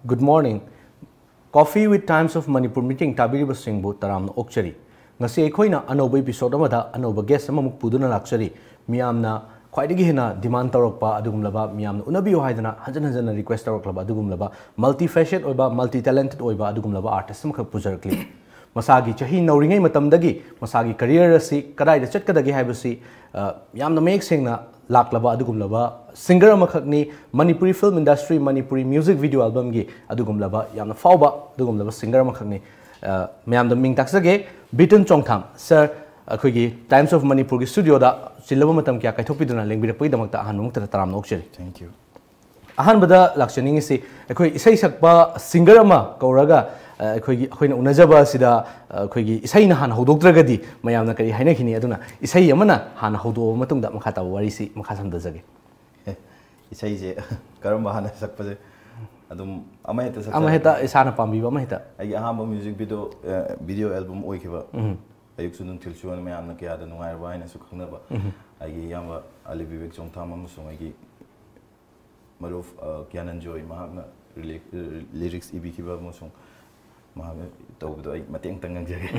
Good morning. Coffee with Times of Manipur meeting tabiriba singbu taramna okchari. Ngasi ekhoina anoba episode amada anoba guest amamuk puduna lakchari. Miyamna khwaidagi hena demand tawrakpa adugumlaba miyamna unabiyo haidana hanjan hanjana request tawraklaba adugumlaba multi-facet oiba multi-talented oiba adugumlaba artist amkhak pujarakli. Masagi chahi nauringai matamdagi masagi career asi kadai da chatkadagi haibasi yamna mek sengna laklaba adugumlaba singer amakhakni Manipuri film industry Manipuri music video album gi adugumlaba yamna fawba adugumlaba singer amakhakni mayamda ming taksage BITAN CHONGTHAM sir akhoi Times of Manipur gi studio da chilaba matam kya kaithopiduna lengbirapoi damakta ahanmuk taram okcheri. Thank you. Ahanbada lakshani si akhoi isai sakpa singer ama kauraga अखोई उनजब अखोई इसई हान हौदोक्त्रगदी मयामना करी हाइनखिनी अदुना इसई अमना हान हौदो मतुंगदा मखा ताब वारीसी मखा समदजगे इसई जे करम हान सकपजे अदुम अमहेता इसाना पाम्बी अमहेता आई अहाम म्यूजिक वीडियो एल्बम ओइखिबा अयुक सुनुन थिलसुन मयामना कयादा नुंगायरबा हाइना सु खंगनबा आई यामा अली विवेक चोंगथाम अमसुंग आई मरुफ क्यानन जॉय महाना लिरिक्स इबिखिबा अमसुंग तौबदो आई मतेंग तंगंग जगे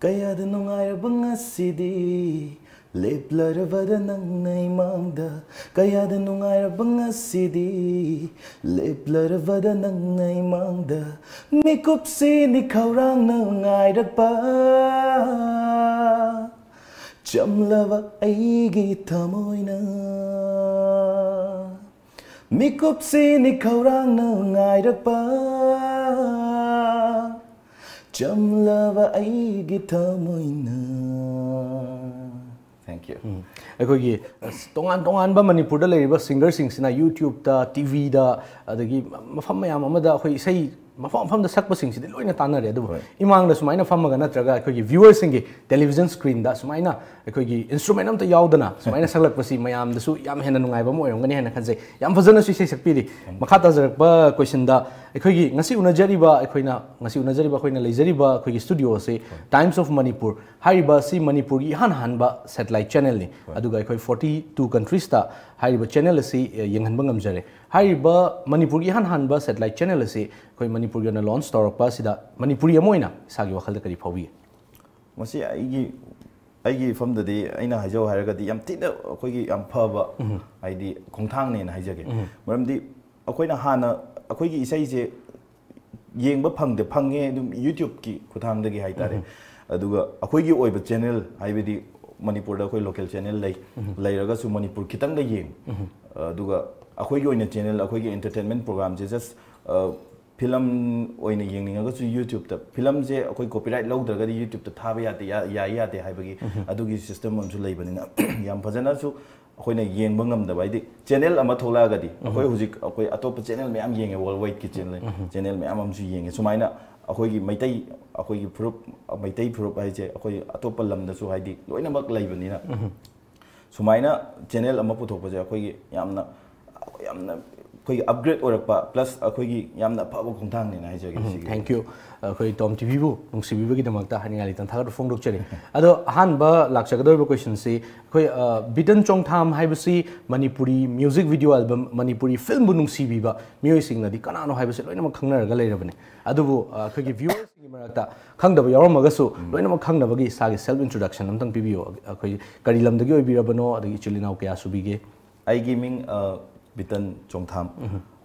कयाद नुंगायरबा ngasidi leplarabada nangnai mangda kayad nungairaba ngasidi leplarabada nangnai mangda mikupsi ni khaurang nungairakpa chamlava aigi thamoina mikupsi ni khaurang nungairakpa chamlava aigi thamoina. Thank you. अखोगी तोंगान Manipur दा लेरिबा singer सिंगसिना YouTube दा TV दा अदगी मफम मयाम अमदा अखोई इसई मफम दा सकप सिंगसिदि लोइना तानरे अदु इमांग दा सुमाइना फमगा नत्रगा अखोगी viewers सिंगी television screen दा सुमाइना अखोगी instrument अमता यावदना सुमाइना सकलकपसि मयाम दसु याम हेना नुंगाइबा म ओयरंगनी हेना खनजे याम फजना सु इसई सकपिरि मखा ताजरकबा क्वेश्चन दा अखोगी ngasi unajariba अखोइना लेजरिबा अखोगी स्टूडियो से टाइम्स ऑफ मणिपुर हाइबा सी मणिपुर की हानबा सैटेलाइट चैनल नि अदुगा अखोई 42 कंट्रीज ता हाइबा चैनल से यंगहनबा ngamjare हाइबा मणिपुर की हानबा सैटेलाइट चैनल से अखोई मणिपुर ना लॉन्च तौरपा सिदा मणिपुरी अमोइना सागी वखल करी फौबी मसी आइगी फमददी आइना हाजौ हारगदी याम तिना अखोइगी याम फबा आइदी खोंथांग ने हाइजगे मरमदी अखोइना हाना अखोइगी इसई जे येंबा फंगे YouTube की खुथांगदगी हाइतारे अदुगा अखोइगी ओइबा चैनल हाइबदी मणिपुर दा अखोइ लोकल चैनल लैरगा सु मणिपुर खितंग दा येंग अदुगा अखोइगी ओइना चैनल अखोइगी एंटरटेनमेंट प्रोग्राम जे जस्ट फिल्म ओइना येंगनिंगा सु YouTube ता फिल्म जे अखोइ कॉपीराइट लौद्रगदी YouTube ता थाबा याते याते हाइबगी अदुगी सिस्टम अमसु लैबनिना याम फजना सु अखोइना येंबा ngamdaba आइदि चैनल अमा थोलागदी अखोइ हुजिक अखोइ अतोप चैनल मयाम येंगे वर्ल्ड वाइड की चैनल मयाम अमसु येंगे सुमाइना अखोइगी मैतै अखोइगी प्रूफ मैतै प्रूफ हाइजे अखोइ अतोप लमदसु हाइदि लोइनमक लैबनिना सुमाइना चैनल अमा पुथोकपजे अखोइगी यामना अखोइगी अपग्रेड ओरकपा प्लस अखोइगी यामना फबा खोंथांगनि हाइजेगे थैंक यू अखोइ टॉम टीवी बु नुंसिबिबगी दमकता हानिगाली तंथागर फोंदोकचरे अदो अहानबा लाक्सगदोबा क्वेश्चन से अखोइ BITAN CHONGTHAM हाइबसी Manipuri music video album Manipuri film बु नुंसिबिबा मियोइसिंगनदी कनानो हाइबसी लोइनमक खंगनरगा लेरबने अदुबु अखोइगी व्यूअर्स की मरकता खंगदबा यावरमगसु लोइनमक खंगनबगी सागे सेल्फ इंट्रोडक्शन अमतंग पिबियो अखोइ करी लमदगी ओइबिरबनो अदगी चिलिनाव कया सुबिगे आइगी मिंग BITAN CHONGTHAM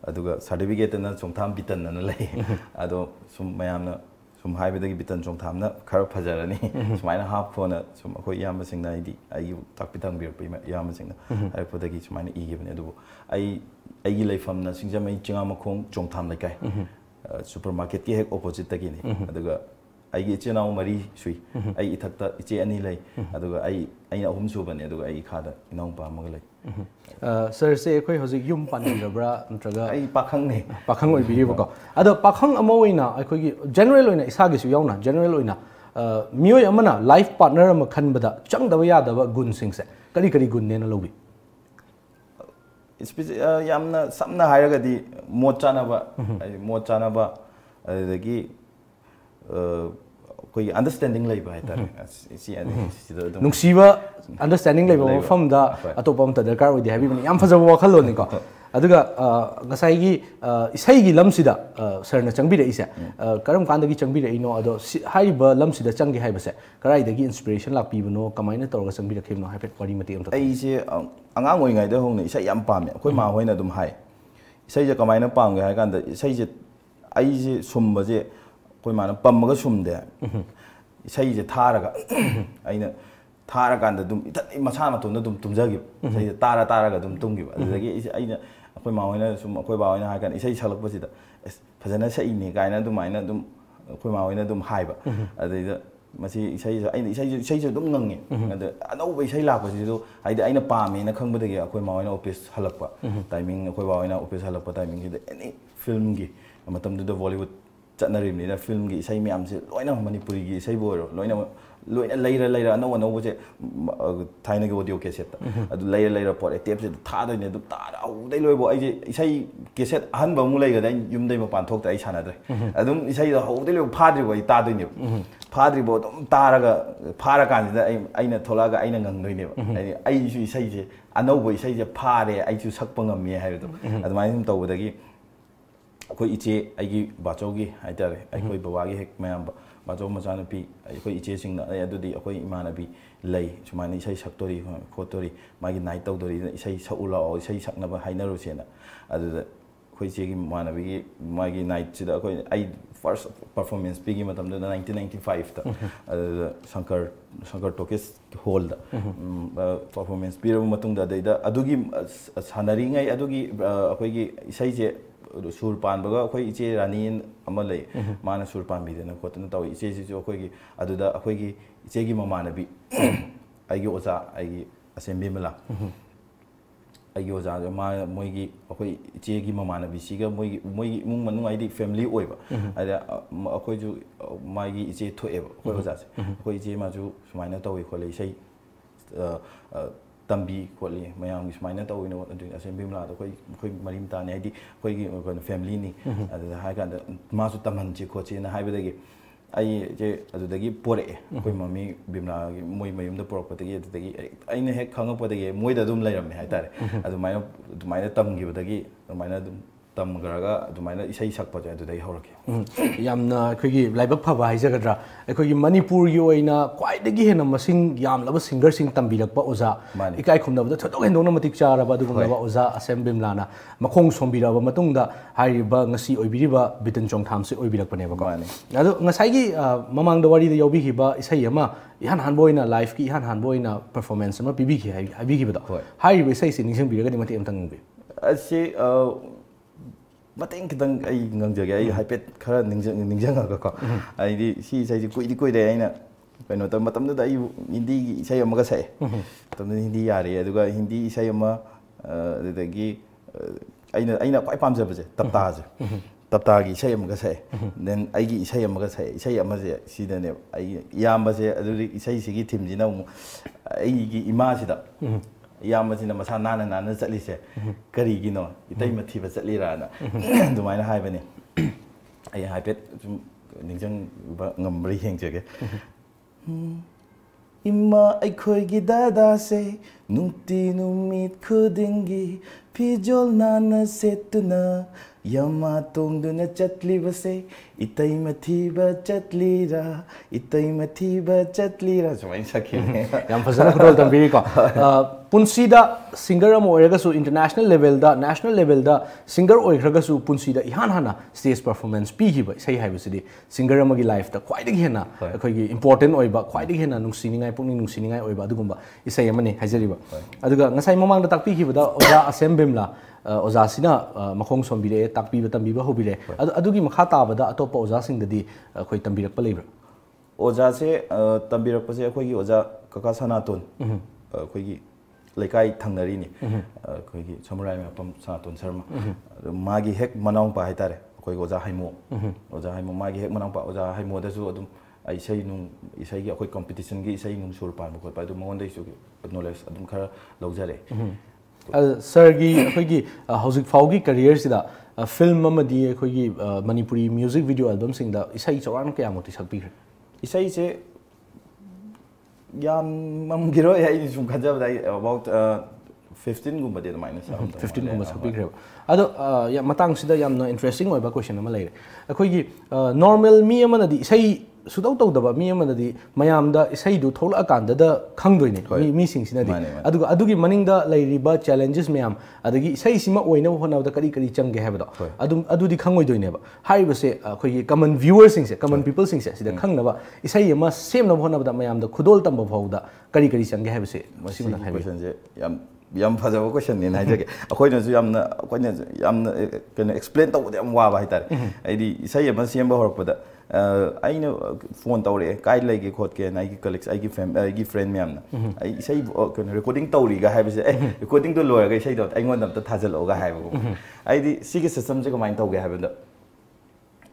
अदुगा सर्टिफिकेट ना चोंगथाम BITAN ना लै अदो सुम मयामना सुम हाइबदगी BITAN CHONGTHAM ना खर फजरनी सुमाइना हाफ फोन सुम अखोइ याम सिंगना आइदी आइ ताकपितांग बिरपै याम सिंगना हाइपदगी सुमाइना इगिबने अदुबो आइगी लैफम ना सिंगजमै चिंगामखोंग चोंगथाम लैकाय सुपरमार्केट की हेक ऑपोजिट तगिनी अदुगा आइगी इचेनाउ मरी सुई आई इथक्ता इचे अनि लै अदुगा आइना अहुम सुबने अदुगा आई खादा इनाउ पामगा लै सर से अखोइ हजिक युम पानिरब्रा नत्रगा आई पाखंग ओइबिरिबको अदो पाखंग अमा ओइना अखोइगी जनरल ओइना इसागिसु याउना जनरल ओइना मियोय अमना लाइफ पार्टनर अमा खनबदा चंगदबा यादबा गुण सिंगसे करी गुण नेना लोबी यामना समना हायरगदी मोचानाबा अदगी ꯑꯩꯈꯣꯏꯒꯤ ꯑꯟꯗꯔꯁꯇꯦꯟꯗꯤꯡ ꯂꯩꯕ ꯍꯥꯏꯇꯥꯔꯦ ꯁꯤ ꯁꯤꯗ ꯑꯗꯨꯝ ꯅꯨꯡꯁꯤꯕ ꯑꯟꯗꯔꯁꯇꯦꯟꯗꯤꯡ ꯂꯩꯕ ꯃꯐꯝꯗ ꯑꯇꯣꯞꯄ ꯑꯃꯇ ꯗꯔꯀꯥꯔ ꯑꯣꯏꯗꯦ ꯍꯥꯏꯕꯤꯕꯅꯤ ꯌꯥꯝ ꯐꯖꯕ ꯋꯥꯈꯜꯂꯣꯟꯅꯤꯀꯣ ꯑꯗꯨꯒ ꯉꯁꯥꯏꯒꯤ ꯏꯁꯩꯒꯤ ꯂꯝꯁꯤꯗ ꯁꯔꯅ ꯆꯪꯕꯤꯔꯛꯏꯁꯦ ꯀꯔꯝ ꯀꯥꯟꯗꯒꯤ ꯆꯪꯕꯤꯔꯛꯏꯅꯣ ꯑꯗꯣ ꯍꯥꯏꯔꯤꯕ ꯂꯝꯁꯤꯗ ꯆꯪꯒꯦ ꯍꯥꯏꯕꯁꯦ ꯀꯗꯥꯏꯗꯒꯤ ꯏꯟꯁꯄꯤꯔꯦꯁꯟ ꯂꯥꯛꯄꯤꯕꯅꯣ ꯀꯃꯥꯏꯅ ꯇꯧꯔꯒ ꯆꯪꯕꯤꯔꯛꯈꯤꯕꯅꯣ ꯍꯥꯏꯐꯦꯠ ꯋꯥꯔꯤ ꯃꯇꯦꯛ ꯑꯃꯇ ꯑꯩꯁꯦ ꯑꯉꯥꯡ ꯑꯣꯏꯔꯤꯉꯩꯗ ꯍꯧꯅ ꯏꯁꯩ ꯌꯥꯝ ꯄꯥꯝꯃꯦ ꯑꯩꯈꯣꯏ ꯃꯥ ꯍꯣꯏꯅ ꯑꯗꯨꯝ ꯍꯥꯏ ꯏꯁꯩꯁꯦ ꯀꯃꯥꯏꯅ ꯄꯥꯝꯒꯦ ꯍꯥꯏ ꯀꯥꯟꯗ ꯏꯁꯩꯁꯦ ꯑꯩꯁꯦ ꯁꯨꯝꯕꯁꯦ ꯑꯩꯈꯣꯏ ꯃꯥꯅ ꯄꯝꯃꯒ ꯁꯨꯝꯗꯦ ꯏꯁꯩꯁꯦ ꯊꯥꯔꯒ ꯑꯩꯅ ꯊꯥꯔꯀꯥꯟꯗ ꯑꯗꯨꯝ ꯏꯊꯟ ꯃꯁꯥ ꯃꯇꯣꯝꯗ ꯑꯗꯨꯝ ꯇꯨꯝꯖꯈꯤꯕ ꯏꯁꯩꯁꯦ ꯇꯥꯔꯒ ꯑꯗꯨꯝ ꯇꯨꯝꯈꯤꯕ ꯑꯗꯨꯗꯒꯤ ꯑꯩꯅ ꯑꯩꯈꯣꯏ ꯃꯥ ꯍꯣꯏꯅ ꯁꯨꯝ ꯑꯩꯈꯣꯏ ꯕꯥ ꯍꯣꯏꯅ ꯍꯥꯏ ꯀꯥꯟꯗ ꯏꯁꯩ ꯁꯛꯂꯛꯄꯁꯤda ꯐꯖꯅ ꯁꯛꯏꯅꯦ ꯀꯥꯏꯅ ꯑꯗꯨꯃꯥꯏꯅ ꯑꯗꯨꯝ ꯑꯩꯈꯣꯏ ꯃꯥ ꯍꯣꯏꯅ ꯑꯗꯨꯝ ꯍꯥꯏꯕ ꯑꯗꯩꯗ ꯃꯁꯤ ꯏꯁꯩꯁꯦ ꯑꯩꯅ ꯏꯁꯩꯁꯨ ꯑꯗꯨꯝ ꯉꯪꯉꯦ ꯑꯗ ꯑꯅꯧꯕ ꯏꯁꯩ ꯂꯥꯛꯄꯁꯤꯁꯨ ꯍꯥꯏꯗꯤ ꯑꯩꯅ ꯄꯥꯝꯃꯦꯅ ꯈꯪꯕꯗꯒꯤ ꯑꯩꯈꯣꯏ ꯃꯥ ꯍꯣꯏꯅ ꯑꯣꯐꯤꯁ ꯍꯜꯂꯛꯄ ꯇꯥꯏꯃꯤꯡ ꯑꯩꯈꯣꯏ ꯕꯥ ꯍꯣꯏꯅ ꯑꯣꯐꯤꯁ ꯍꯜꯂꯛꯄ ꯇꯥꯏꯃꯤꯡꯁꯤꯗ ꯑꯦꯅꯤ ꯐꯤꯜꯝꯒꯤ ꯃꯇꯝꯗꯨꯗ ꯕꯣꯂꯤꯋꯨꯗ ꯆꯠꯅꯔꯤꯕꯅꯤꯅ ꯐꯤल्मꯒꯤ ꯏꯁꯩ ꯃꯌꯥꯝꯁꯦ ꯂꯣꯏꯅ ꯃꯅꯤꯄꯨꯔꯤꯒꯤ ꯏꯁꯩꯕꯨ ꯑꯣꯏꯔꯣ ꯂꯣꯏꯅ ꯂꯩꯔ ꯑꯅꯧꯕꯁꯦ ꯊꯥꯏꯅꯒꯤ ꯑꯣꯗꯤꯑꯣ ꯀꯦꯁꯦꯠꯇ ꯑꯗꯨ ꯂꯩꯔ ꯄꯣꯔꯛꯑꯦ ꯇꯦꯞꯁꯤꯗ ꯊꯥꯗꯣꯏꯅꯦ ꯑꯗꯨꯝ ꯇꯥꯔ ꯍꯧꯗꯩ ꯂꯣꯏꯕ ꯑꯩꯁꯦ ꯏꯁꯩ ꯀꯦꯁꯦꯠ ꯑꯍꯟꯕ ꯑꯃꯨꯛ ꯂꯩꯒꯗ ꯑꯩ ꯌꯨꯝꯗꯩ ꯃꯄꯥꯟ ꯊꯣꯛꯇ ꯑꯩ ꯁꯥꯟꯅꯗ꯭ꯔꯦ ꯑꯗꯨꯝ ꯏꯁꯩꯗꯣ ꯍꯧꯗꯩ ꯂꯣꯏꯕ ꯐꯥꯗ꯭ꯔꯤꯕ ꯑꯩ ꯇꯥꯗꯣꯏꯅꯦꯕ ꯐꯥꯗ꯭ꯔꯤꯕ ꯑꯗꯨꯝ ꯇꯥꯔꯒ ꯐꯥꯔꯀꯥꯟꯁꯤꯗ ꯑꯩꯅ ꯊꯣꯛꯂꯛꯑꯒ ꯑꯩꯅ ꯉꯪꯗꯣꯏꯅꯦꯕ ꯍꯥꯏꯗꯤ ꯑꯩꯁꯨ ꯏꯁꯩꯁꯦ ꯑꯅꯧꯕ ꯏꯁꯩꯁꯦ ꯐꯥꯔꯦ ꯑꯩꯁꯨ ꯁꯛꯄ ꯉꯝꯃꯦ ꯍꯥꯏꯕꯗꯣ ꯑꯗꯨꯃꯥꯏꯅ ꯁꯨꯝ ꯇꯧꯕꯗꯒꯤ ꯑꯩꯈꯣꯏ ꯏꯆꯦ ꯑꯩꯒꯤ ꯕꯥꯆꯧꯒꯤ ꯍꯥꯏꯇꯥꯔꯦ ꯑꯩꯈꯣꯏ ꯕꯕꯥꯒꯤ ꯍꯦꯛ ꯃꯌꯥꯝꯕ ꯕꯥꯆꯧ ꯃꯆꯥꯅꯨꯄꯤ ꯑꯩꯈꯣꯏ ꯏꯆꯦꯁꯤꯡꯅ ꯑꯗꯨꯗꯤ ꯑꯩꯈꯣꯏ ꯏꯃꯥꯟꯅꯕꯤ ꯂꯩ ꯁꯨꯃꯥꯏꯅ ꯏꯁꯩ ꯁꯛꯇꯣꯔꯤ ꯈꯣꯠꯇꯣꯔꯤ ꯃꯥꯒꯤ ꯅꯥꯏꯠ ꯇꯧꯗꯣꯔꯤꯅ ꯏꯁꯩ ꯁꯛꯎ ꯂꯥꯛꯑꯣ ꯏꯁꯩ ꯁꯛꯅꯕ ꯍꯥꯏꯅꯔꯨꯁꯦꯅ ꯑꯗꯨꯗ ꯑꯩꯈꯣꯏ ꯏꯆꯦꯒꯤ ꯏꯃꯥꯟꯅꯕꯤꯒꯤ ꯃꯥꯒꯤ ꯅꯥꯏꯠꯁꯤꯗ ꯑꯩ ꯐꯥꯔꯁ ꯄꯔꯐꯣꯔꯃꯦꯟꯁ ꯄꯤꯈꯤ ꯃꯇꯝꯗꯨꯗ 1995ꯗ ꯑꯗꯨꯗ ꯁꯪꯀꯔ ꯇꯣꯀꯤꯁ ꯍꯣꯜꯗ ꯄꯔꯐꯣꯔꯃꯦꯟꯁ ꯄꯤꯔꯕ ꯃꯇꯨꯡꯗ ꯑꯗꯩꯗ ꯑꯗꯨꯒꯤ ꯁꯥꯟꯅꯔꯤꯉꯩ ꯑꯗꯨꯒꯤ ꯑꯩꯈꯣꯏꯒꯤ ꯏꯁꯩꯁꯦ ꯁꯨꯔ ꯄꯥꯟꯕꯒ ꯑꯩꯈꯣꯏ ꯏꯆꯦ ꯔꯥꯅꯤ ꯑꯃ ꯂꯩ ꯃꯥꯅ ꯁꯨꯔ ꯄꯥꯟꯕꯤꯗꯅ ꯈꯣꯠꯇꯅ ꯇꯧꯏ ꯏꯆꯦꯁꯤꯁꯨ ꯑꯩꯈꯣꯏꯒꯤ ꯑꯗꯨꯗ ꯑꯩꯈꯣꯏꯒꯤ ꯏꯆꯦꯒꯤ ꯃꯃꯥꯟꯅꯕꯤ ꯑꯩꯒꯤ ꯑꯣꯖꯥ ꯑꯩꯒꯤ ꯑꯁꯦꯝꯕꯤꯃꯂꯥ ꯑꯩꯒꯤ ꯑꯣꯖꯥꯁꯨ ꯃꯣꯏꯒꯤ ꯑꯩꯈꯣꯏ ꯏꯆꯦꯒꯤ ꯃꯃꯥꯟꯅꯕꯤꯁꯤꯒ ꯃꯣꯏꯒꯤ ꯏꯃꯨꯡ ꯃꯅꯨꯡ ꯍꯥꯏꯗꯤ ꯐꯦꯃꯤꯂꯤ ꯑꯣꯏꯕ ꯍꯥꯏꯗꯤ ꯑꯩꯈꯣꯏꯁꯨ ꯃꯥꯒꯤ ꯏꯆꯦ ꯊꯣꯛꯑꯦꯕ ꯑꯩꯈꯣꯏ ꯑꯣꯖꯥꯁꯦ ꯑꯩꯈꯣꯏ ꯏꯆꯦ ꯃꯥꯁꯨ ꯁꯨꯃꯥꯏꯅ ꯇꯧꯏ ꯈꯣꯠꯂꯤ ꯏꯁꯩ ꯇꯝꯕꯤ ꯈꯣꯠꯂꯤ ꯃꯌꯥꯝꯒꯤ ꯁꯨꯃꯥꯏꯅ ꯇꯧꯏꯅꯣ ꯑꯗꯨꯒꯤ ꯑꯁꯦꯝꯕꯤꯃꯂꯥꯗ ꯑꯩꯈꯣꯏ ꯃꯔꯤ ꯃꯇꯥꯅꯤ ꯍꯥꯏꯗꯤ ꯑꯩꯈꯣꯏꯒꯤ ꯀꯩꯅꯣ ꯐꯦꯃꯤꯂꯤꯅꯤ ꯑꯗꯨꯗ ꯍꯥꯏ ꯀꯥꯟꯗ ꯃꯥꯁꯨ ꯇꯝꯍꯟꯁꯤ ꯈꯣꯠꯁꯤꯅ ꯍꯥꯏꯕꯗꯒꯤ ꯑꯩꯁꯦ ꯑꯗꯨꯗꯒꯤ ꯄꯣꯔꯛꯑꯦ ꯑꯩꯈꯣꯏ ꯃꯃꯤ ꯕꯤꯃꯂꯥꯒꯤ ꯃꯣꯏ ꯃꯌꯨꯝꯗ ꯄꯣꯔꯛꯄꯗꯒꯤ ꯑꯗꯨꯗꯒꯤ ꯑꯩꯅ ꯍꯦꯛ ꯈꯪꯉꯛꯄꯗꯒꯤ ꯃꯣꯏꯗ ꯑꯗꯨꯝ ꯂꯩꯔꯝꯃꯦ ꯍꯥꯏꯇꯥꯔꯦ ꯑꯗꯨꯃꯥꯏꯅ ꯇꯝꯈꯤꯕꯗꯒꯤ ꯑꯗꯨꯃꯥꯏꯅ ꯑꯗum tamgarga adumana isai sakpa ja adudai horake yamna akhoi laibak phaba haijagdra akhoi manipur gi oina kwaidagi hena masing yamlaba singer sing tambirakpa oza ikai khumnabda thodok hendona matik charaba adugumaba oza assembly lana makhong sombiraba matungda hairiba ngasi oibiriba bitan chongtham se oibirakpaneba ko adu ngasai gi mamang da wari da yobi hiba isai ama ihan han boina live ki ihan han boina performance ama pibi ki habi ki bada hairiba isai se ningsang biraga di mati amtang bi asi mateng kitang ai ngangjage ai haipet khara ningjanga ko ai di si sai ji koi de aina kaino ta matam da ai hindi gi isai amaga sai tam hindi yare aduga hindi isai ama adagi aina kwai pamja baje tapta gi isai amaga sai then ai gi isai amaga sai isai amaje sida ne ai iyamba je aduri isai sigi thim jina ai gi ima sida iyambasina masa nana chatlise karigino itai mathiba chatlirana dumaina haibani ai haipet ningjang ngambri hengjege imma aikhoi gi dada se nungti numit khudingi pijol nana setuna yama tongduna chatlibase itai mathiba chatlira sumai sakine yam fazana control tambiri ko punsida singer am oiraga su international level da national level da singer oiraga su punsida ihan hana stage performance pi hiba sai haibasidi singer amagi life da kwaidagi hena akhoi gi important oiba kwaidagi hena nungsiningai pukning nungsiningai oiba adugumba isai amani haijariba aduga ngasai mamang da takpi hiba da oja assembly oza sina makhong sombire takpi tambiba hobire adugi makha tabada atopa oza singdadi akhoi tambirakpa leibra oza se tambirakpa se akhoi gi oza kaka sanaton akhoi gi lekai thangnari ni akhoi gi samurai mapam sanaton sharma magi hek manong pa haitare akhoi oza haimo magi hek manong pa oza haimo da su adum isai gi akhoi competition gi isai nung sur pan ko pa adu mongon dai su knowledge adum khara laujare Sir gi akhoi gi housing faugi career sida film amadi akhoi gi manipuri music video album sing da isai choran kya moti sakpi isai se yam mam giro ya ini sum khajab dai about 15 gumba de minus 15 gumba sabi greba ado ya matang sida yamna interesting oiba question ama leire akhoi gi normal mi amana di isai sudau tau daba mi amana di mayam da isai du thola akanda da khangdoi ne mi sing sina di adugi maning da leiriba challenges mayam adagi isai sima oina hona da kari kari changge haba da adu di khangoi doi ne ba haiba se akhoi gi common viewers sing se common people sing se sida khangna ba isai ama same na hona da mayam da khudol tamba phauda kari kari changge haba se masina haiba question je yam fajaba question ni na jage akhoi na su yamna akhoi na yamna kana explain tawde am wa ba hitar aidi isai ama semba horpada aina phone tawre kai lege khot ke na gi colleagues ai gi friend myam na ai isai kana recording tawri ga haiba se recording to loya ga isai dot ai ngon ta thajalo ga haiba ai di sigi system je kamain tawge haiba da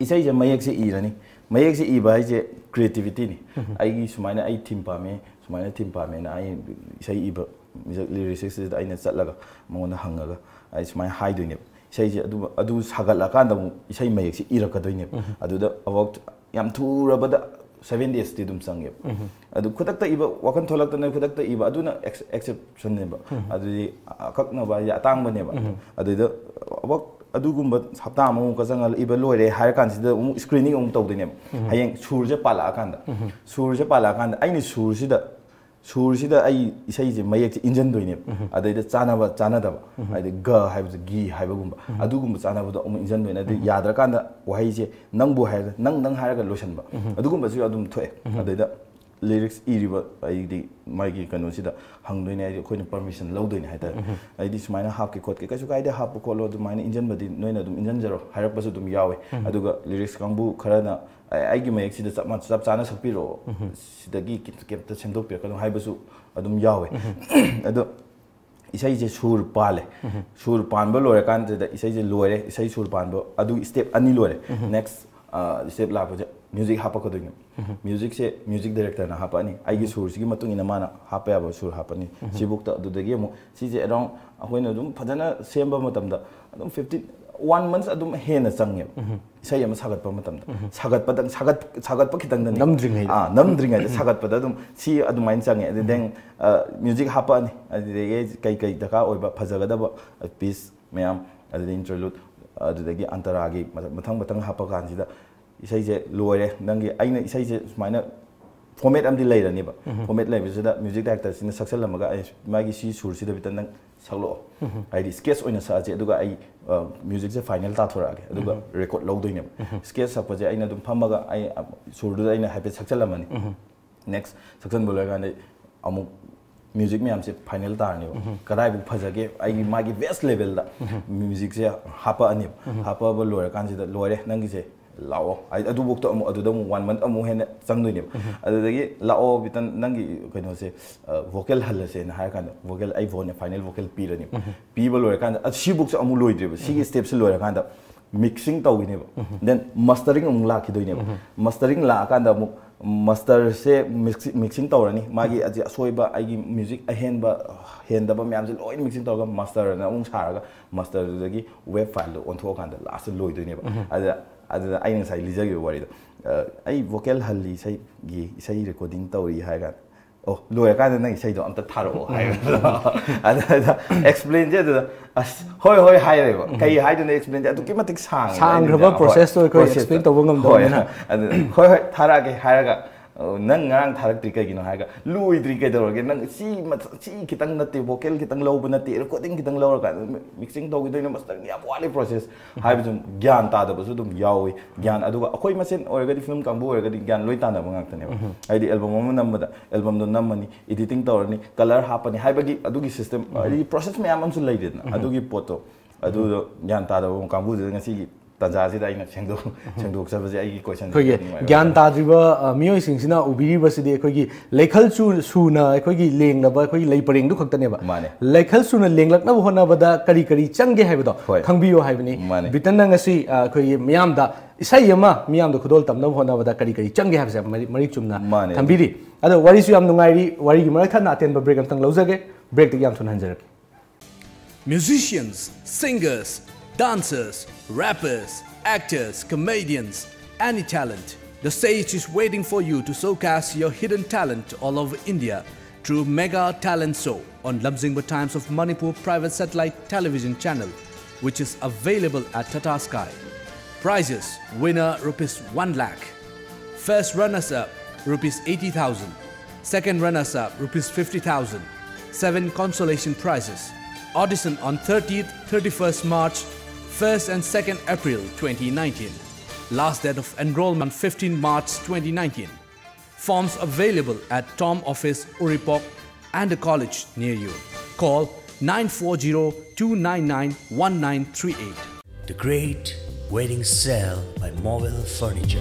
isai je mayek se irani mayek se iba ai je creativity ni ai gi sumaina ai team pa me sumaina team pa me na ai isai iba lyrics is aina chatlaga mangona hangaga ai sumai haidoine isai je adu sagatla kan da isai mayek se irakadoine adu da about yam thurabada 7 days ti dum sange adu khutakta iba wakan tholakta na khutakta iba adu na exception ne ba adu akakna ba ya tang ba ne ba adu da about adu gumba hapta amu ka jangal iba loire har kan sida screening um tawdine hayeng surje pala kan da surje pala kan da aini sursida ai isai je mayek je injan doine adaida chanaba chanadaba aida ga haibu gi haiba gumba adu gumba chanaba do um injan doine adu yadra kan da wahai je nangbu hai nang haraga lotion ba adu gumba su adum thoe adaida lyrics iriba ai di magi kanu sida hang doine ai khoi permission law doine hai ta ai di sumaina hap ke khot ke kasu kaida hap ko lo du maina injan badi noina dum injan jaro harak pasu dum yawe aduga lyrics kangbu kharana aigi mayek sida chap chana sakpiro sidagi kemta sendok pir kanu haibasu adum yawe ado isai je sur pale sur panba lore kan da isai je lore isai sur panba adu step ani lore next step la pa music hapa ko doing music se music director na hapa ni aigi sur sigi matung ina mana hapa ya ba sur hapa ni sibuk ta adu dagi mo si je around ahoina dum phadana semba matam da adum 1 month adum hena changye isai ama sagat pa matam da sagat pa kitang da namdring hai sagat pa da dum si adumain changye then music hapa ni ade kai daka oiba phajaga da ba piece mayam ade interlude adudagi antaragi mathang hapa kan sida isai je loire nangi aina isai je sumaina format amdi leirani ba format lei bisida music director sina success lamaga magi si sur sida bitan nang saklo ai di sketch oina sa je aduga ai music je final ta thora age aduga record low doine sketch sa paje aina dum phamaga ai sur du aina happy success lamani next success bola ga amuk music me amse final ta ni kadai bu phajage ai magi best level da music je hapa ani hapa bo lore kan sida lore nangi je lao ai adu bok to adu da 1 month amu hen changdoi ne adu dagi lao bitan nangi kaino se vocal hal se na ha kan vocal ai phone final vocal pi rani pi ba loi kan si book se amu loi dre ba si step se loi kan da mixing tau ne ba then mastering amu la ki doi ne mastering la kan da mu master se mixing tau rani magi aji soiba ai gi music ahen ba hen da ba myam se loi mixing tau ga master na ung saraga master dagi web file on tho kan da last loi doi ne ba ada ai nang sai lijagi wari da ai vocal halli sai gi sai recording tawri hai ga oh loya ka da nang sai do amta tharo hai ada explain je da hoi hai re ba kai hai da explain je adu kimatik sang raba process to ko explain to ngam do na ada hoi thara ge hai ga nang ngang tharak tri kai gino hai ga lui tri kai dor ge nang si kitang nati vocal kitang low ba nati recording kitang low ka mixing to gi do master ya wali process hai bi jum gyan ta da ba su dum yawi gyan adu ga akoi masen or ga di film kang bu or ga di gyan loi ta na ba ngak ta ne ba ai di album mo nam da album do nam mani editing to ni color hapani hai ba gi adu gi system ai process me am su lai de na adu gi poto adu gyan ta da ba kang bu de ngasi Taja si da ina chengdok sa basi ai question ko ye gyan ta driba mioi sing sina ubiri basi de ko gi lekhal su na ko gi leng na ba ko gi lei pareng du khakta ne ba lekhal su na lenglak na hona ba da kari changge hai ba do khangbiyo hai bani bitan na ngasi ko gi miyam da isai yama miyam da khudol tam na hona ba da kari changge hai ba mari chumna thambiri ado wari su yam nungai wari gi mara thana aten ba break am tang lawjage break de yam thun hanjar musicians singers dancers, rappers, actors, comedians, any talent. The stage is waiting for you to showcase your hidden talent all over India through Mega Talent Show on Lamjingba Times of Manipur private satellite television channel, which is available at Tata Sky. Prizes: winner ₹1 lakh, first runners-up ₹80,000, second runners-up ₹50,000, 7 consolation prizes. Audition on 30th, 31st March, 1st and 2nd April 2019. Last date of enrollment 15 March 2019. Forms available at Tom Office, Uripok and a college near you. Call 940-299-1938. The Great Wedding Sale by Mobile Furniture.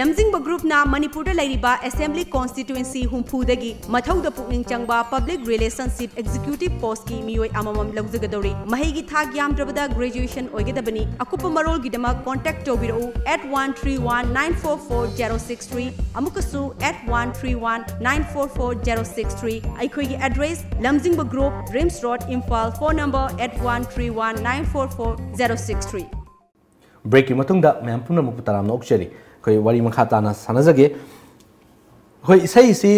lamjingba group na manipur da lairiba assembly constituency humphudagi mathauda pukning changba public relationship executive post ki miyoi amamam lawjagadori mahigi thak yamdrabada graduation oigedabani akupa marol gidama contact tobirau @131944063 amukasu @131944063 aikhoi gi address lamjingba group Rims Road Imphal phone number @131944063 break ki matungda ma'am puna mu taram nok cheri koi wari makha tana sanajage koi isai si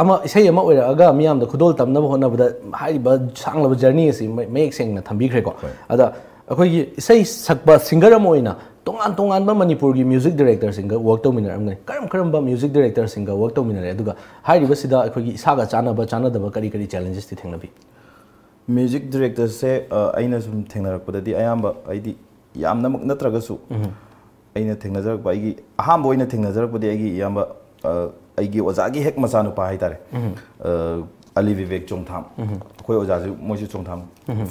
ama isai ama oiraga miyam da khudol tamna hona bada haiba sanglaba journey si mek sengna thambi khre ko ada koi isai sakba singer am oina tongan ba manipur gi music director singer work to minar amne karam ba music director singer work to minar aduga haiba sida koi gi isaga chana da ba kari challenges ti thengna bi music director se aina sum thengna rakpada di ayamba aidi yamna mak natragasu aina thengnajarak ba igi aham boina thengnajarak bodi igi yamba aigi ozagi hek masanu pa haitare Ali Vivek Chongtham koi ojaji moji Chongtham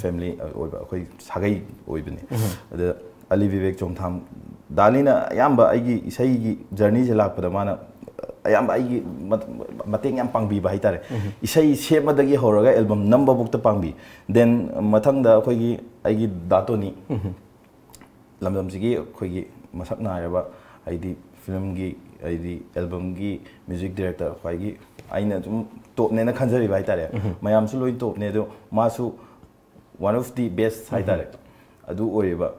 family oiba koi sagai oibni ada Ali Vivek Chongtham dalina yamba aigi isai gi journey je lakpada mana ayamba aigi mateng yam pangbi ba haitare isai semadagi horaga album number book ta pangbi then mathangda koi gi aigi datoni lamdamsigi koi gi masak nairaba aidi film gi aidi album gi music director khoi gi aina jum top ne na khanjari bai tare mayam su loi top ne do masu one of the best haitare adu oiba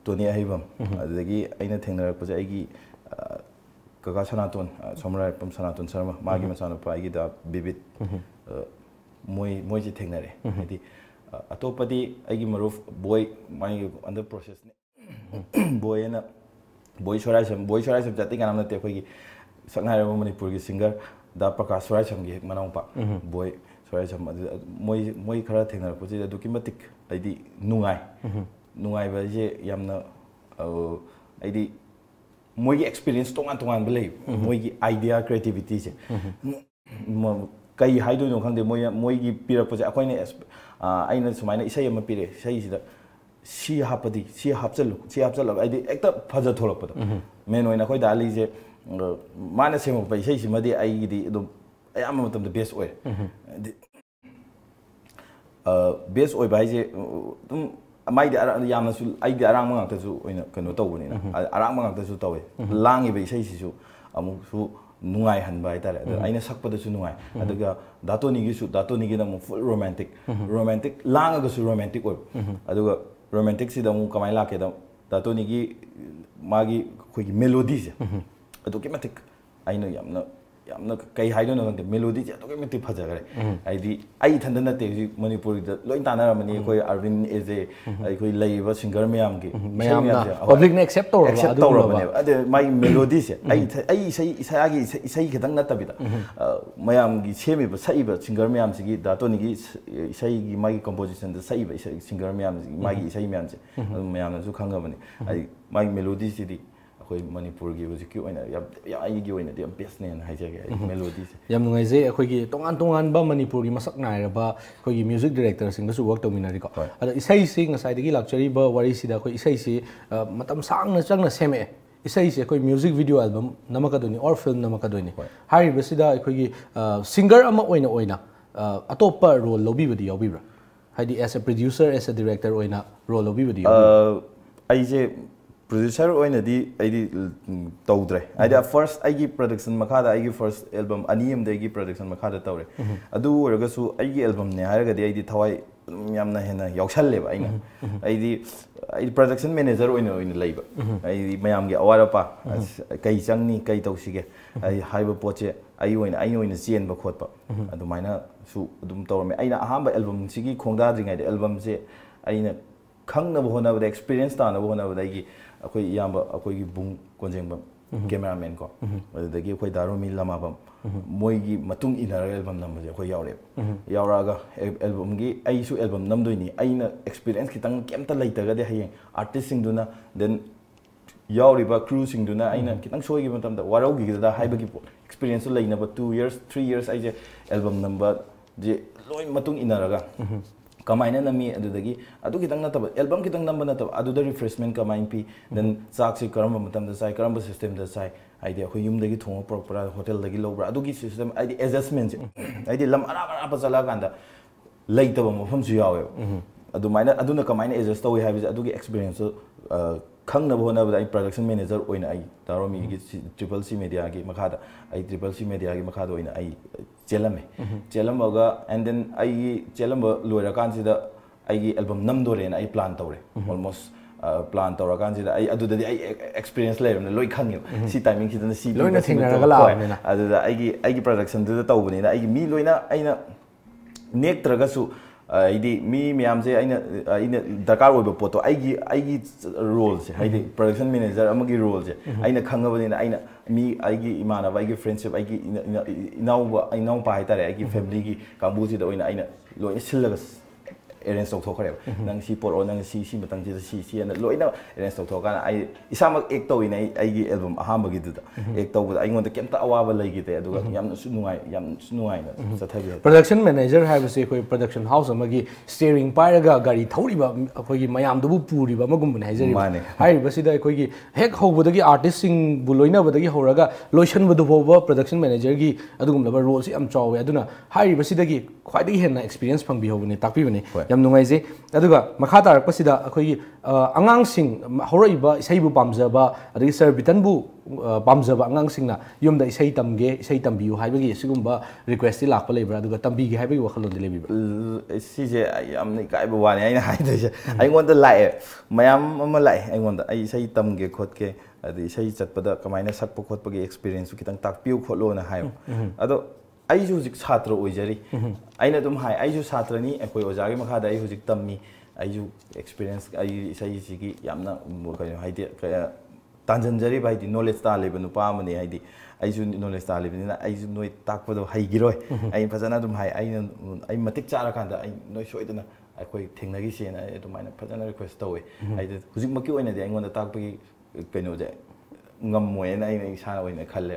toni ahibam adagi aina thengnar paja aigi kaka sanaton somrai pam sanaton sarma magi masana pa aigi da bibit moi ji thengnare hadi atopadi aigi maruf boy mai under process ne boy sorai sam jati ganam na te khoi gi sangai ra manipur gi singer da prakash sorai sam gi manau pa boy sorai sam moi khara thengnar ko ji aduki matik aidi nungai ba je yamna aidi moi gi experience tongan belai moi gi idea creativity je kai haido no khangde moi gi pirak pa je akoi ne aina sumaina isai ama pire sai sida si hapadi si hapchal aidi ekta phaja tholakpada main oina khoi dali je mana semo pai sai simadi ai di dum ayam matam the best oil best oil bai je dum mai di yamna su ai di arang mangak ta su oina kano tawni arang mangak ta su tawe langi bai sai si su amu su nungai han bai tare aina sakpada su nungai adaga datoni gi na full romantic langa ga su romantic oil aduga romantic si da mu kamai la ke da datoni gi magi khoi gi melody je aduki matik aina yamna kai haido no the melody je aduki matik phaja gare aidi ai thandana te ji manipur da loi tanara mani khoi arvin eze ai khoi leiba singer mayam gi public ne accept tor ba ade my melody je ai sai khadang na tabida mayam gi semi ba sai ba singer mayam gi datoni gi sai gi mai composition da sai ba singer mayam mai gi sai mayam je mayam na su khanga mani ai my melody ji di khoi manipur gi music ki oina ya ai gi oina di best ne na haije gi melody se yam ngai je khoi gi tongan ba manipur gi masak nai ra ba khoi gi music director sing da su work tominari ko ada isai sing ngasai dagi luxury ba wari si da khoi isai si matam sang na chang na seme isai se khoi music video album namaka doni or film namaka doni hari ba si da khoi gi singer ama oina atopa role lobi badi yobi bra हाइडी as a producer as a director ओइना role लौबिबदि अइजे producer oinadi aidi tawdre aida first aigi production makhada aigi first album aniyam degi production makhada tawre adu oraga su aigi album ne haraga di aidi thawai yamna hena yawshalle ba aina aidi production manager oina leiba aidi mayam ge awara pa kai changni kai tawsige ai haiba poche ai oina chen ba khotpa adu maina su adum tawrme aina ahamba album sigi khongda dringai de album se aina khangna bhona ba experience ta na bhona ba dagi akoi yamba akoi gi bung konjengba cameraman ko adagi akoi daromi lamabam moi gi matung inara album namje akoi yaure yauraga album gi ai su album namdoini aina experience kitang kemta leitaga de hayeng artist sing duna then yauri ba crew sing duna aina kitang soi gi matam da warau gi da haiba gi experience leina ba 2 years 3 years ai je album number je loi matung inaraga kamaina nami adudagi adu kitang nataba album kitang number nataba aduda refreshment kamain pi then chak si karamba matam da sai karamba system da sai idea khoi yum dagi thong propra hotel dagi lobra adugi system idea adjustment idea lam ara pa chala ganda leitaba mofam su yawe adu maina aduna kamaina adjust tawi habi adugi experience khangna bhona ba ai production manager oina ai daromi gi triple c media gi makhada ai triple c media gi makhada oina ai chelamaga and then ai chelamba loira kansida ai album namdore na ai plan tawre almost plan tawra kansida ai adu da ai experience layer na loi khangyo si timing si da si loina thingara la na adu da ai production da tawbani na ai mi loina aina nek traga su aidi mi miyam se aina dakar oiba poto aigi role se aidi production manager amagi role se aina khangabani na aina mi aigi imana aigi friendship aigi inau pa haitare aigi family gi kambu si da oina aina loina sillaga arrange tawthokare nang si por nang si matang si ana loina arrange tawthokana ai isamak ek tawina aigi album ahamba gi duda ek tawba ai ngonda kemta awaba legi te aduga yamna su nuai na sathabi production manager haibase koi production house amagi steering pairaga gari thoriba akoi gi mayam dubu puriba magum ne haijari haiba sida akoi gi hek hobodagi artist sing bu loina bodagi horaga lotion bodu boba production manager gi adugum laba role si am chawe aduna haiba sidagi khwaidagi henna experience phangbi hobune takpi bane yam nungaise aduga makha tarakpasida akoi gi angang sing horaiba isaibu pamjaba adagi sir bitan bu pamjaba angang singna yumda isai tamge isai tambiu haibagi sigumba request ti lakpa lebra aduga tambigi haibagi wakhalon de lebiba sije yamni kaiba wani aina haidese ai ngonda lae mayam ama lae ai ngonda ai isai tamge khotke adi isai chatpada kamaina sakpa khotpagi experience kitang takpiu kholo na hayo ado ai ju jik chhatra oijari aina dum hai ai ju chhatra ni akoi ojagi makhada ai hujik tammi ai ju experience ai isai sigi yamna kai haide tanjanjari bai di knowledge ta leba nu pa mani haidi ai ju knowledge ta leba ni na ai ju noi takpado hai giroi ai phajana dum hai ai matik chara kanda ai noi soidana akoi thengnagi sena ai dumaina phajana request tawe ai hujik maki oina de ai ngonda takpagi kaino je ngammoe na ai sa oina khalle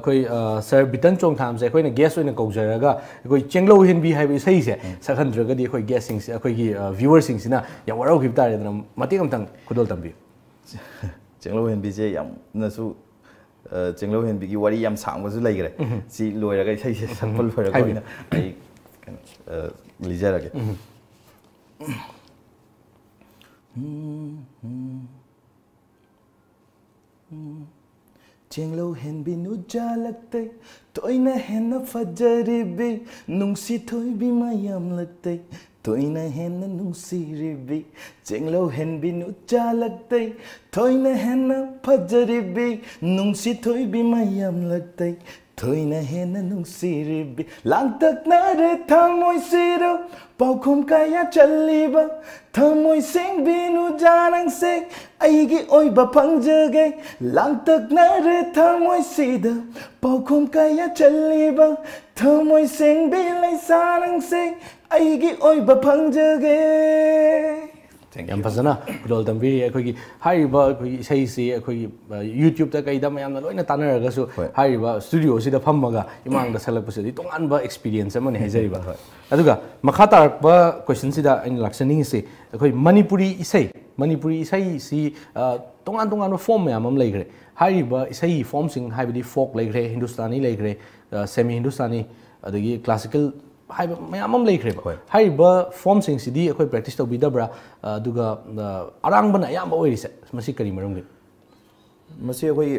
koi sir bitan chongtham se koi na guest oina kaujaraga koi chenglo henbi haibi sai se sakhandraga di koi guest sing se koi gi viewers sing sina ya warau gib tare na matik amtang khudol tambi chenglo henbi je yam na su chenglo henbi gi wari yam sang ba su lai gre si loiraga sai se sakpal loiraga oina ai lijarage Chenglo hen bi nu jalakte toina hen na fajari bi nungsi thoi bi mayam lakte toina hen na nungsi ribi chenglo hen bi nu jalakte toina hen na fajari bi nungsi thoi bi mayam lakte toina hen na nungsi ribi lang tak na re thamoi siro paukhum kaya chaliba thamoi sing bi nu janang se aigi oiba pangjage lang tak na re thamoi sida paukhum kaya chaliba thamoi sing bi lai sanang se aigi oiba pangjage yam phajana khudol tambi akoi haiba akoi sei si akoi YouTube ta kai da mayam na loina tanaraga su haiba studio sida phammaga imang da salak pasidi tongan ba experience amane haijariba aduga makha tarakba question sida in laksani se akoi manipuri isai si tongan form mayam am leigre haiba isai form sing haibidi folk leigre hindustani leigre semi hindustani adagi classical हाइब मयाम अम लेख्रेबा हाइबा form सिंगसिदी अखोय practice तौबिदबरा अदुगा अरांगबना याम ओइरिसे मसी करी मरमगे मसी अखोय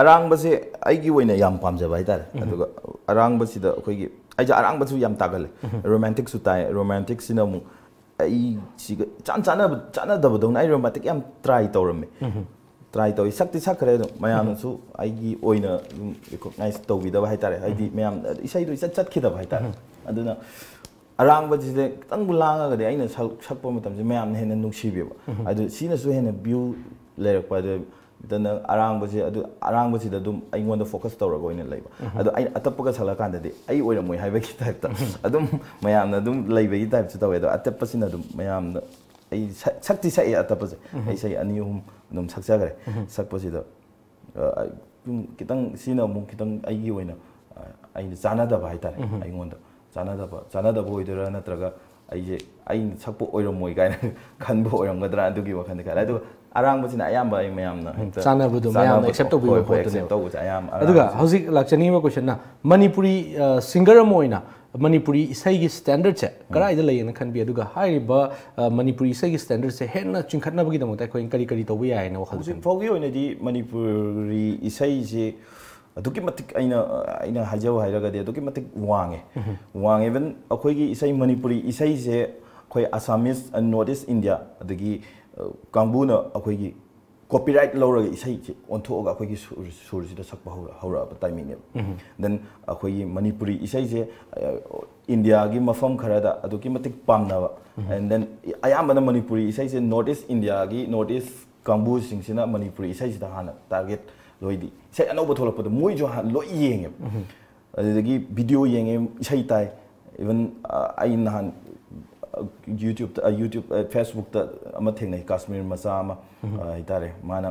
अरांगबसे आइगी ओइना याम पामजबा हाइतारे अदुगा अरांगबसिदा अखोयगी आइजा अरांगबसु याम तागले रोमांटिक सु ताय रोमांटिक सिना मु आई सिगा चाना दबदौन आई रोमांटिक याम ट्राई तौरमे ट्राई तौई सक्ति सक्खरे मयामसु आइगी ओइना रिकॉग्नाइज तौबिदबा हाइतारे हाइदी मयाम इसैदु चटखिदबा हाइतारे अदुना अरांगबसिदे तंगु लांगागदे आइना सक्पो मतमसे मयाम हेना नुक्सिबेबा अदु सिनासु हेना व्यू लेरकपादे दना अरांगबसे अदु अरांगबसिदा दुम आइगोंदा फोकस तौरग ओइना लेबा अदु आई अतपगा सलाकांददे आई ओइरमोय हाइबकी टाइपता अदुम मयामना दुम लेबगी टाइप छु तवे अदु अतपसिना दुम मयामना आई सक्ति सै अतपसे आई सै अनि हुम दुम सक्जागरे सक्पसिदा कितंग सिना मु कितंग आइगी ओइना आई जानादबा हाइतारे आइगोंदा जानादबा ओइदरा नत्रगा आइजे आई सक्पो ओइरमोय गायना खनबो ओइरमगदरा अदुगी वखन का अदु अरांगबसिना अयाम बाय मयामना चानाबुदु मयाम एक्सेप्ट तौबिबो पोतने तौबु अयाम अदुगा हौजिक लाक्चनीबा क्वेश्चन ना मणिपुरी सिंगर अमोइना मणिपुरी इसाईगी स्टैंडर्ड से कराइदा लेयना खनबी अदुगा हाइबा मणिपुरी इसाईगी स्टैंडर्ड से हेन्ना चिंखतनाबगी दमता कोइन करी तौबो यायना वखल हौजिक फौगी ओइनादी मणिपुरी इसाई से अदुकी मतिक आइना हाइजाव हाइरगदे अदुकी मतिक वांगे इवन अखोइगी इसाई मणिपुरी इसाई से अखोइ Assamese and North East India अदगी कांगबुना अखोइगी कॉपीराइट लौरग इसाई से ओंथोगा अखोइगी सुरसिदा सकपा हौरा टाइमिंग ने देन अखोइगी मणिपुरी इसाई से इंडिया की मफम खरादा अदुकी मतिक पामनावा एंड देन अयामना मणिपुरी इसाई से नॉर्थ ईस्ट इंडिया की नॉर्थ ईस्ट कांगबु सिंगसिना मणिपुरी इसाई से हाना टारगेट लोइदी इसाई अनौब थोलपदो मोइ जो लोइ येंगे अदगी वीडियो येंगे इसाई ताई इवन आई नहान YouTube Facebook ta ama thengnai Kashmir macha ama haitare mana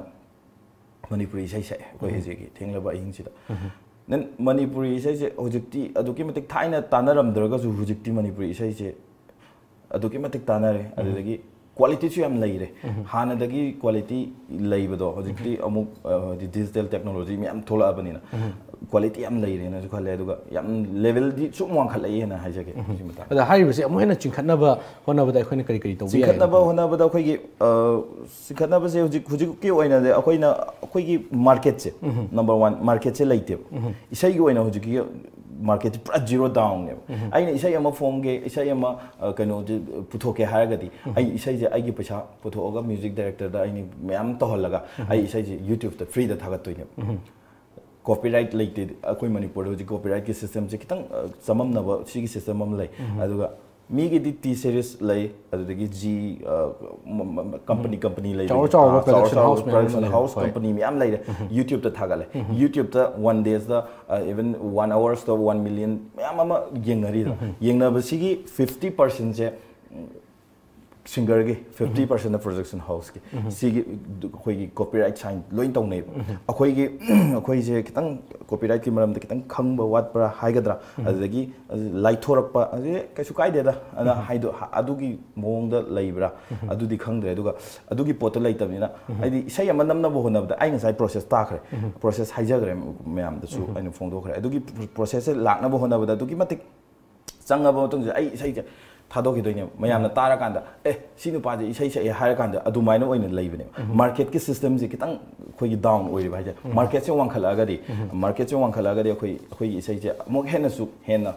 Manipuri isai sai koi hejeki thenglaba ing sida then Manipuri isai se hojikti aduki matik thaina tanaram draga su hojikti Manipuri isai se aduki matik tanare adagi quality chu yam leire hana dagi quality leibado hojikti amuk digital technology mi am thola abanina quality am leire na khale aduga yam level di chu mong khalai na haijake ada haibase amu hena chinkhatnaba honabada khoina kari tawbi chinkhatnaba honabada khoigi chinkhatnaba se hujik ki oina de akhoi market se number 1 market se leite isai gi oina hujik market pura zero down ne aina isai ama form ge isai ama kano puthoke haragadi ai isai je ai gi paisa puthoga music director da ai mayam to holaga ai isai je YouTube ta free da thagat toine copyright leite akoi manipur ho ji copyright ki system je kitang samam na ba si gi system am lai aduga mi gi di T series lai adudagi G company lai production house company mi am lai YouTube ta thagale YouTube ta 1 days da even 1 hours to 1 million am ama yengari yengna ba si gi 50% je singer ge 50% of production house ge si gi khoi gi copyright sign loin tong nei akhoi je kitang copyright ki maram da kitang khangba wat pra haigadra adagi laithorak pa ade kaisu kai de da ana haido adugi mong da leibra adudi khangdre adugi pot leitabina aidi sai am nam na bo honab da ai ngai process ta khre process haijagre mayam da su ainu phong do khre adugi process lak na bo honab da adugi matik changa bo tung ai sai je थादोकी दोइने मयामना तारा कांदा सी नुपाजे इसै सै higher कांदा अदुमाइना ओइना लेबने market की system जे कितंग खोई down ओइरि भाइजे market से वांखलागदी खोई इसै जे mock हेना सु हेना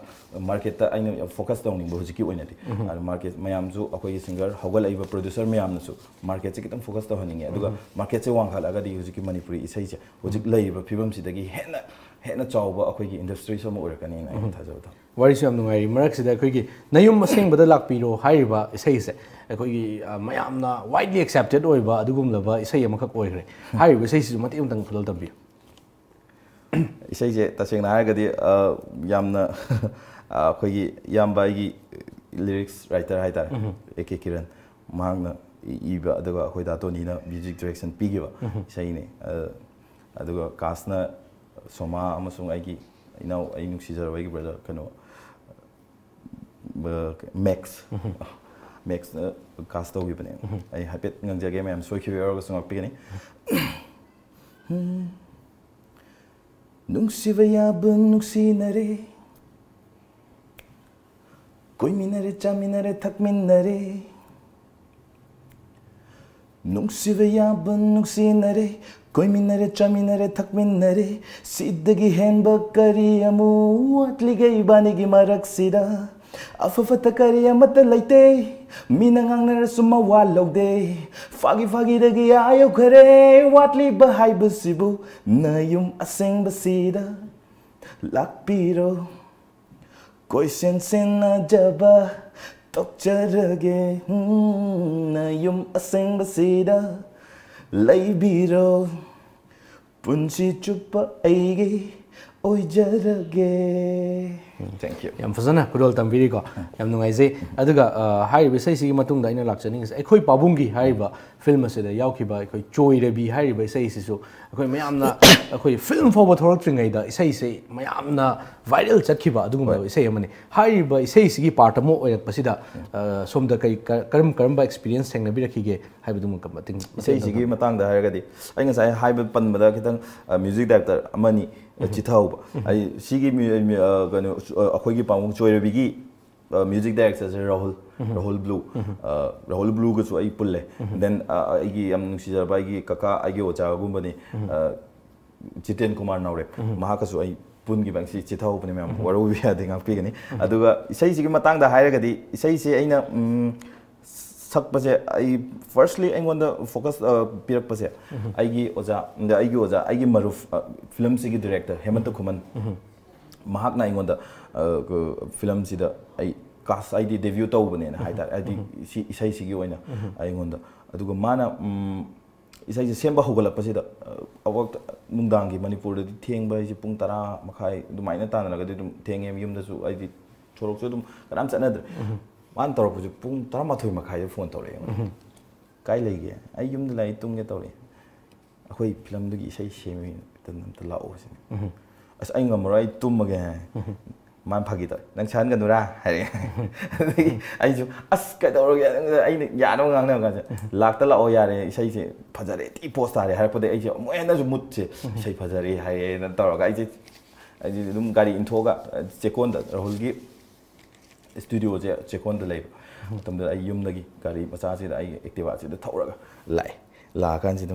मार्केट ता आइना फोकस डाउनिंग बो हजिकी ओइना दि आर मार्केट मयाम जु अखोई सिंगर हगल आइबा प्रोड्यूसर मयामना सु मार्केट से कितंग फोकस ता हनिंगे अदुगा मार्केट से वांखलागदी हजिकी मणिपुरी इसै जे हजिक लेइबा फिबम सिदगी हेना चावबा अखोई इंडस्ट्री सम ओइरकनी ना थाजौदा Varisu यam nungai marak sida khoi gi nayum asengbada lakpiro haiba isai se khoi gi mayamna widely accepted oiba adugum laba isai amakak oigre haiba isai su mati umtang phulal tambi isai je taseng na ga di yamna khoi gi yamba gi lyrics writer haitar ek kiran mahangna iba aduga khoi da to ni na music direction pigiba isai ne aduga kasna soma amasung ai gi inau ai nuksijara wai gi brother kano Max na cast ogi bane ai hapet ngangjage me am soiki wer ga sungak pigani nungsiva ya bun nuksinare Koiminare chaminare thakminare Nungsiva yaba nungsinare Koiminare chaminare thakminare Siddagi henba kari amu Atliga ibanigi maraksida Afafata kari amata laite Minangangnara suma walaude Fagi fagi dagi ayo kare Watli bahai basibu Nayum aseng basida Lakpiro Koi sen na jaba Tokjarage Nayum aseng basida Laibiro Punsi chupa aige Oijarage Thank you. Yam fazana kudol tambiri ko yam nungaise aduga hariba sai sigi matungda ina lakchani ekhoi pabungi hariba film asida yaukiba ekhoi choi rebi hariba sai sisu ekhoi mayamna ekhoi film forward thoraktringai da sai sai mayamna viral chatkiba adugumba sai amani hariba sai sigi part amo oyak pasida somda kai karam ba experience thengna birakhige haibudum kamating sai sigi matangda haragadi ai ngasai haiba panbada kitang music director amani chithau ai sigi kano akhoi pamung choirabigi music director Rahul Blue ga su ai pulle then ai am nungsijaba ai kaka ai ocha gumbani Jiten Kumar Naure mahaka su ai pungi bangsi chithau pani mem waru bia dinga pigani aduga isai sigi matangda hairagadi isai se aina sakpase ai firstly I want to focus pirakpase aigi oja aigi maruf film sigi director Hemant Kuman mahakna I want to film sida ai cast ID debut tawbane na haida adi isai sigi oina I want to aduga mana isai se semba hogalapasida awak nungdangi Manipur di thengba isi pung 10 makhai dumaina tanalagadi dum thengem yumdasu aidi choroksu dum karam chanadre man tawrapju pung 12 makhai phone tawre kai leige ai yumda lai tungge tawre akhoi film dugi isai semi tan lao sin as ai ngamrai tummage man phagi ta nang chan ga nura hai ai ju as ka tawroge ai ya no ngang na ga lakta lao yare isai se phajare ti post are har pode ai je moena ju mut se isai phajare hai na tawroga ai dum gari inthoga chekon da Rahul gi studio je chekon da lay tam da ai yum dagi gari macha se da ai activa se da tawraga la kan se da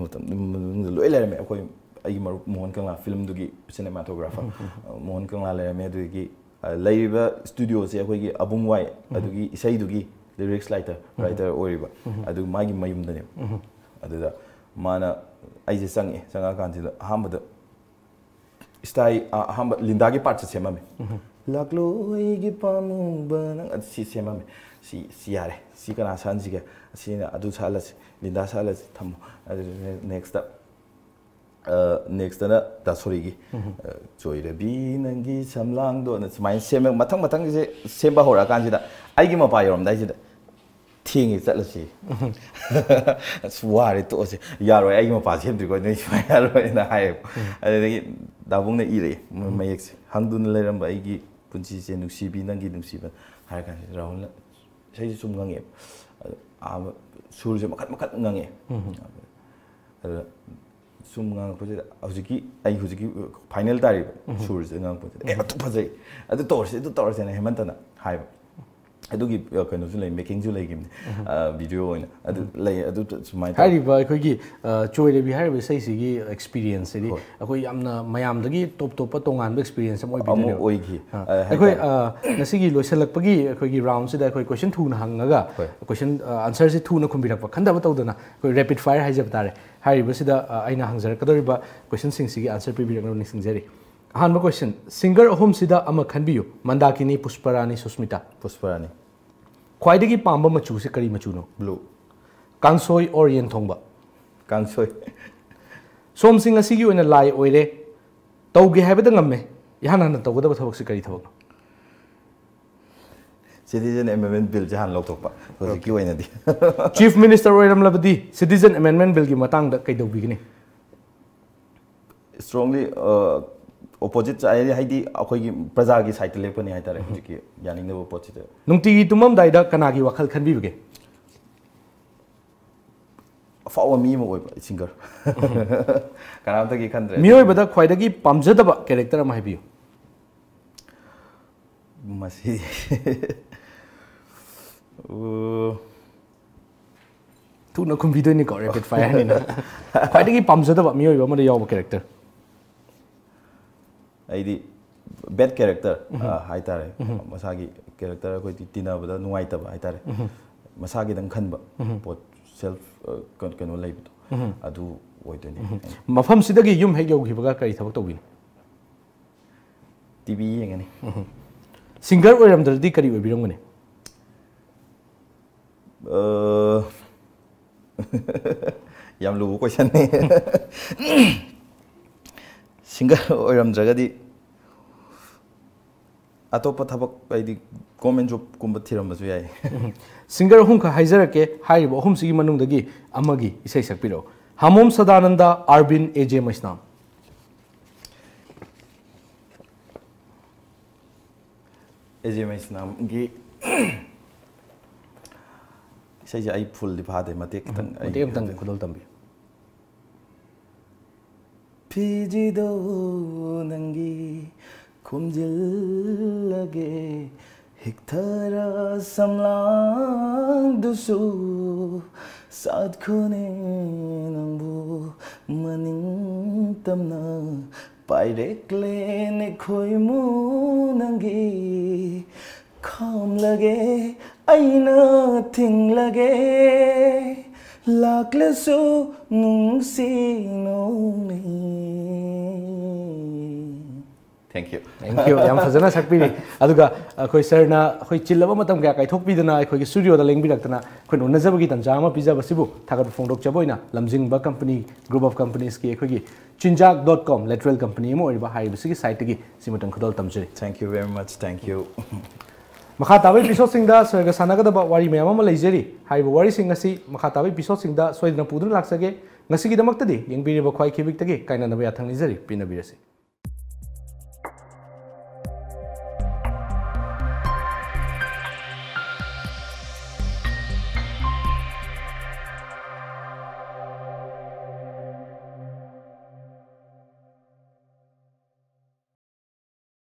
loi le me akoi ai maru Mohan Kangla film dugi cinematographer Mohan Kangla le me dugi laiba studio se akoi gi abung wai adugi isai dugi lyrics writer oriba adu magi mayum dane adu da mana ai je sanga kan se da hamada stai hamba Linda gi part se semame laklo gi pamu banang si semame si yare si kana sanji ge si adu salas Linda salas tham next na dasori gi joire bi nangi samlang do na smai sem mathang se semba hora kan ji da ai gi ma pa yoram dai ji da thingi chatlasi swari to se yaro ai gi ma pa sem dri ko nei smai yaro na hai adagi dabung na ire mayek hangdun leram ai gi punchi se nusibi nangi nusiba har kan Rahul sai sum ngange sur se makat ngange sum ngang pose hujiki ai hujiki final tari sur se ngang pose atu phajai adu torse na hemantana hai adugi kano su lay making su lay gim video oina adu lay adu sumai hari ba khoi gi choire bi hari ba sai sigi experience ri akoi yamna mayam dagi top tongan ba experience am oi bi ne oi gi akoi nasigi loisalak pagi akoi gi round sida akoi question thu na hangaga question answer si thu na khumbirak pa khanda ba tawdana akoi rapid fire haijab tare hari ba sida aina hangjar kadori ba question sing sigi answer pibirak no nising jari ahanba question singer ahom sida ama khanbiyu Mandakini Pushparani Susmita khwaidagi pamba machu se kari machu no blue kangsoi or yen thongba kangsoi som sing asigi oina lai oire tawge haibada ngamme yana na tawgada thabak se kari thabak citizen amendment bill jahan lok thokpa hojiki oina di chief minister oiram labadi citizen amendment bill gi matang da kai dawbigini strongly opposite ai haidi akhoi gi praja gi side lepani hai tare hojiki yaning no opposite nungti tumam daida kana gi wakhal khanbi bige fawa mi mo oi singer kana ta gi khandre mi oi bada khwaidagi pamjadaba character ma habiyo masi थूना खुम्बीदोइने को rapid fire नि ना ख्वाइदगी पामजदबा मियोइबा अमदा यावबा character आइदी bed character high तारे मसागी character अखोई तिनाबदा नुंगाइतबा high तारे मसागी दंग खनबा pot self कनो लेबिदो अदु ओइदोनि मफम सिदगी yum हेक यौगिबगा करी थबक तौबिन टीवी येंगनी सिंगर ओइरमदरदी करी ओइबिरमगने याम लुबु क्वेश्चन ने सिंगर ओइरमद्रगदी अतोप थबक आइदी गवर्नमेंट जॉब कुंब थिरमबसु याय सिंगर अहुम का हाइजरके हाइब अहुम सिगी मनुंगदगी अमगी इसै सकपिरो हामोम सदानंदा आरबिन एजे मैस्नाम एजे मैस्नाम गी इसै जे आई फुल दिफादे मते कितंग मते कितंग खुदल तंबी फिजिदो नंगी खुमजिल्लगे हिक्थरा समलांग दुसु साथ खुने नंबु मनिंग तमना पाइरेक्ले ने खोइमु नंगी खाम लगे आईना थिंग लगे लाक्लसु नुंगसी नोनी Thank you. Thank you. Yam fazana sakpini. Aduga khoi sarna khoi chillaba matam kya kai thokpidana khoi gi studio da lengbirakna khoi unajabagi tanjama pijaba sibu thagat phongdok chaboina lamjingba company group of companies ki khoi gi chinjak.com lateral company mo oriba haiba sigi site gi simutan khodol tamjiri. Thank you very much. Thank you. Makha tabai episode singda soiga sanaga da wari mayam ma leijeri haiba wari sing asi makha tabai episode singda soidna pudun laksage ngasi gi damak tadi yengbiriba khoi khibik tagi kaina nabe athang leijeri pinabirasi.